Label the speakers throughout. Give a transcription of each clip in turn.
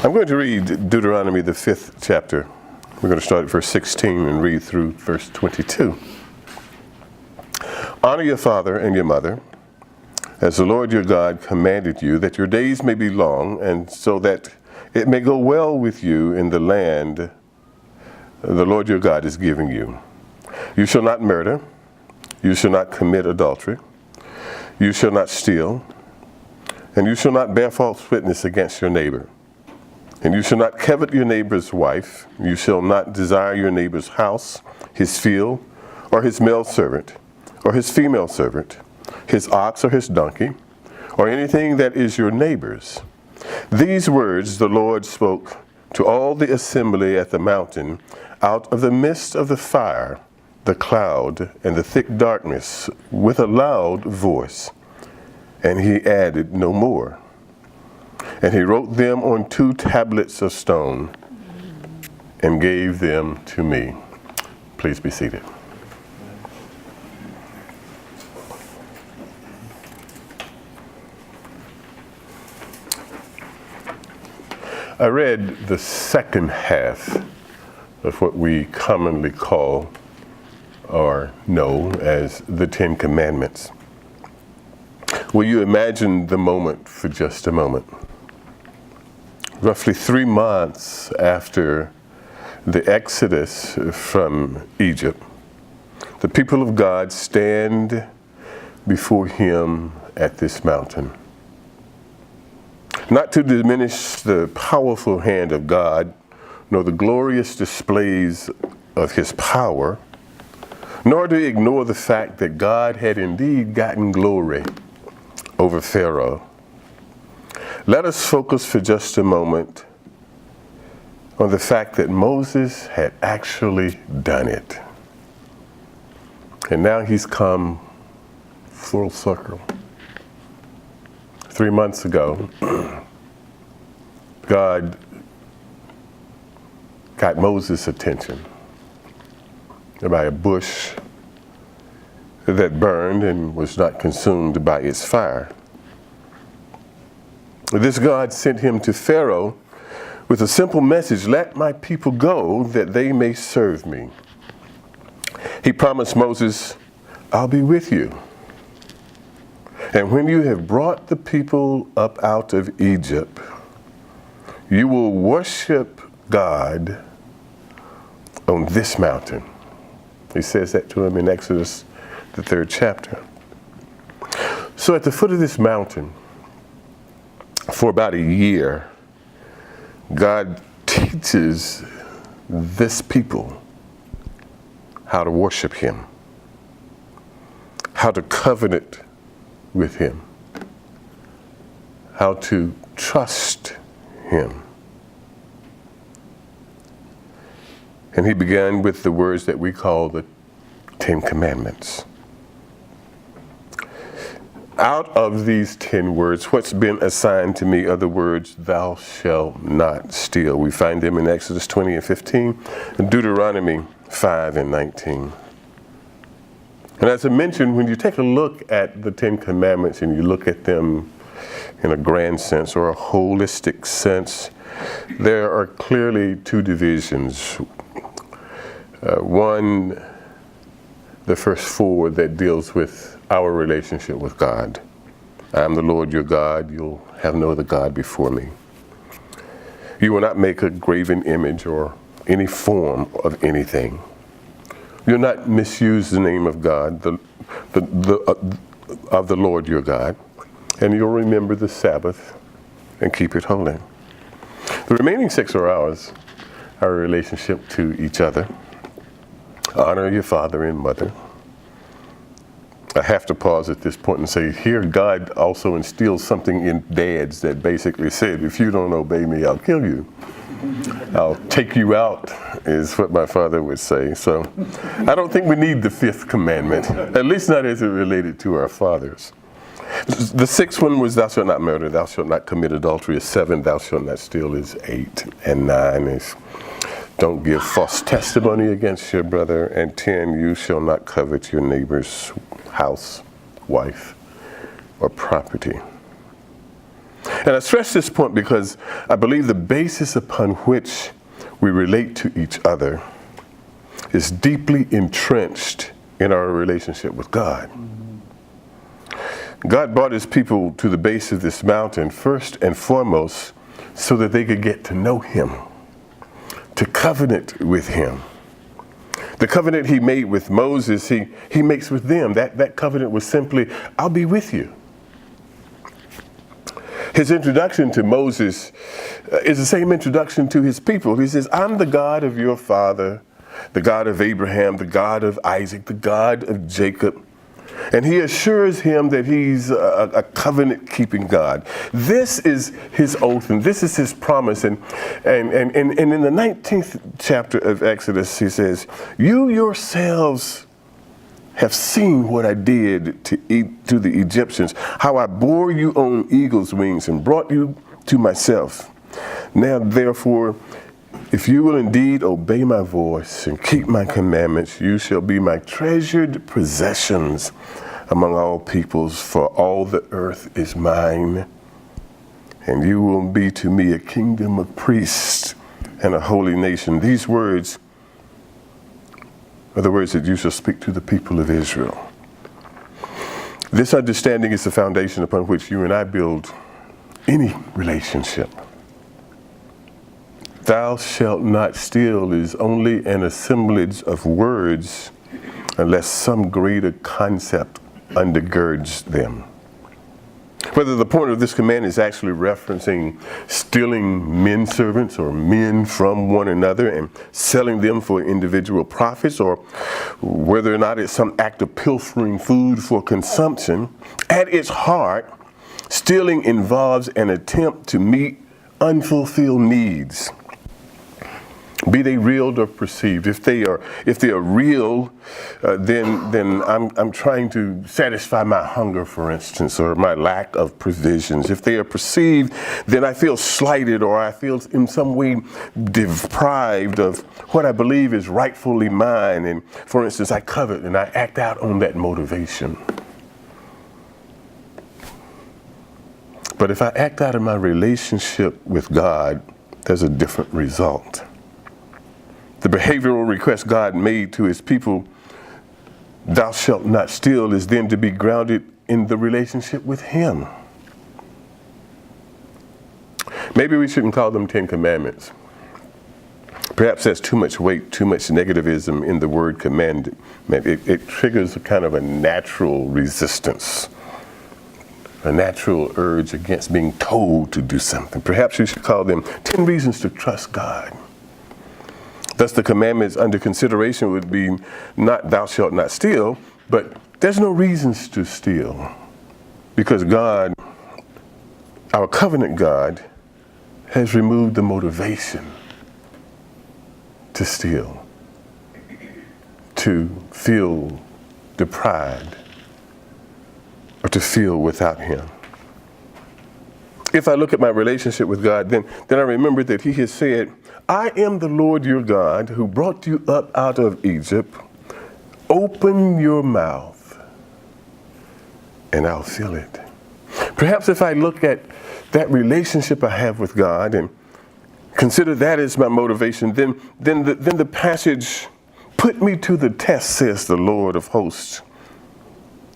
Speaker 1: I'm going to read Deuteronomy, the 5th chapter. We're going to start at verse 16 and read through verse 22. Honor your father and your mother, as the Lord your God commanded you, that your days may be long, and so that it may go well with you in the land the Lord your God is giving you. You shall not murder. You shall not commit adultery. You shall not steal. And you shall not bear false witness against your neighbor. And you shall not covet your neighbor's wife. You shall not desire your neighbor's house, his field, or his male servant, or his female servant, his ox or his donkey, or anything that is your neighbor's. These words the Lord spoke to all the assembly at the mountain out of the midst of the fire, the cloud, and the thick darkness with a loud voice. And he added no more. And he wrote them on 2 tablets of stone and gave them to me. Please be seated. I read the second half of what we commonly call or know as the 10 Commandments. Will you imagine the moment for just a moment? Roughly 3 months after the Exodus from Egypt, the people of God stand before him at this mountain. Not to diminish the powerful hand of God, nor the glorious displays of his power, nor to ignore the fact that God had indeed gotten glory over Pharaoh. Let us focus for just a moment on the fact that Moses had actually done it. And now he's come full circle. 3 months ago, God got Moses' attention by a bush that burned and was not consumed by its fire. This God sent him to Pharaoh with a simple message: let my people go that they may serve me. He promised Moses, I'll be with you. And when you have brought the people up out of Egypt, you will worship God on this mountain. He says that to him in Exodus, the 3rd chapter. So at the foot of this mountain, for about a year, God teaches this people how to worship him, how to covenant with him, how to trust him. And he began with the words that we call the 10 Commandments. Out of these 10 words, what's been assigned to me are the words, thou shalt not steal. We find them in Exodus 20 and 15, and Deuteronomy 5 and 19. And as I mentioned, when you take a look at the 10 Commandments and you look at them in a grand sense or a holistic sense, there are clearly 2 divisions. One, the first 4 that deals with our relationship with God. I am the Lord your God. You'll have no other God before me. You will not make a graven image or any form of anything. You'll not misuse the name of God, of the Lord your God, and you'll remember the Sabbath and keep it holy. The remaining 6 are ours, our relationship to each other. Honor your father and mother. I have to pause at this point and say, here God also instills something in dads that basically said, if you don't obey me, I'll kill you. I'll take you out, is what my father would say. So I don't think we need the 5th commandment, at least not as it related to our fathers. The 6th one was thou shalt not murder, thou shalt not commit adultery is 7, thou shalt not steal is 8, and 9 is don't give false testimony against your brother, and 10, you shall not covet your neighbor's house, wife, or property. And I stress this point because I believe the basis upon which we relate to each other is deeply entrenched in our relationship with God. God brought his people to the base of this mountain first and foremost so that they could get to know him, to covenant with him. The covenant he made with Moses, he makes with them. That covenant was simply, I'll be with you. His introduction to Moses is the same introduction to his people. He says, I'm the God of your father, the God of Abraham, the God of Isaac, the God of Jacob. And he assures him that he's a covenant-keeping God. This is his oath, and this is his promise. And in the 19th chapter of Exodus, he says, you yourselves have seen what I did to the Egyptians, how I bore you on eagle's wings and brought you to myself. Now, therefore, if you will indeed obey my voice and keep my commandments, you shall be my treasured possessions among all peoples, for all the earth is mine. And you will be to me a kingdom of priests and a holy nation. These words are the words that you shall speak to the people of Israel. This understanding is the foundation upon which you and I build any relationship. Thou shalt not steal is only an assemblage of words unless some greater concept undergirds them. Whether the point of this command is actually referencing stealing men servants or men from one another and selling them for individual profits, or whether or not it's some act of pilfering food for consumption, at its heart, stealing involves an attempt to meet unfulfilled needs, be they real or perceived. If they are real, then I'm trying to satisfy my hunger, for instance, or my lack of provisions. If they are perceived, then I feel slighted, or I feel in some way deprived of what I believe is rightfully mine. And for instance, I covet and I act out on that motivation. But if I act out of my relationship with God, there's a different result. The behavioral request God made to his people, thou shalt not steal, is then to be grounded in the relationship with him. Maybe we shouldn't call them 10 Commandments. Perhaps there's too much weight, too much negativism in the word command. It triggers a kind of a natural resistance, a natural urge against being told to do something. Perhaps you should call them 10 reasons to trust God. Thus, the commandments under consideration would be not thou shalt not steal, but there's no reasons to steal, because God, our covenant God, has removed the motivation to steal, to feel deprived, or to feel without him. If I look at my relationship with God, then I remember that he has said, I am the Lord your God who brought you up out of Egypt. Open your mouth and I'll fill it. Perhaps if I look at that relationship I have with God and consider that as my motivation, then the passage, put me to the test, says the Lord of hosts,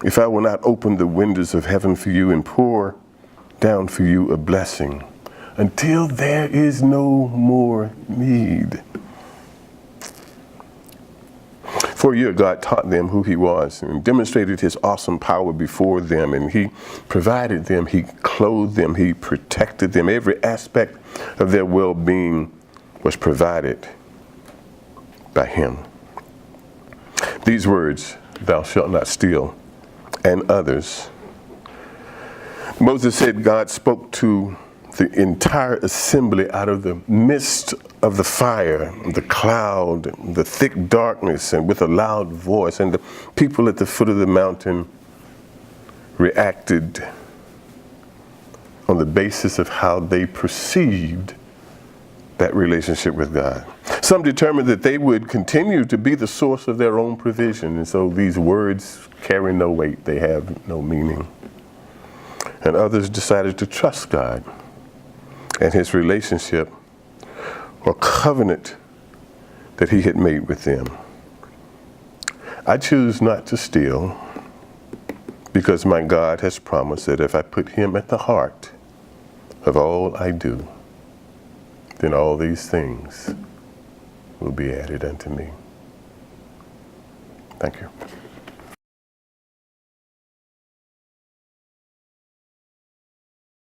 Speaker 1: if I will not open the windows of heaven for you and pour down for you a blessing until there is no more need. For a year, God taught them who he was and demonstrated his awesome power before them, and he provided them, he clothed them, he protected them. Every aspect of their well-being was provided by him. These words, thou shalt not steal, and others, Moses said God spoke to the entire assembly out of the midst of the fire, the cloud, the thick darkness, and with a loud voice. And the people at the foot of the mountain reacted on the basis of how they perceived that relationship with God. Some determined that they would continue to be the source of their own provision, and so these words carry no weight, they have no meaning. and others decided to trust God and his relationship or covenant that he had made with them. I choose not to steal because my God has promised that if I put him at the heart of all I do, then all these things will be added unto me. Thank you.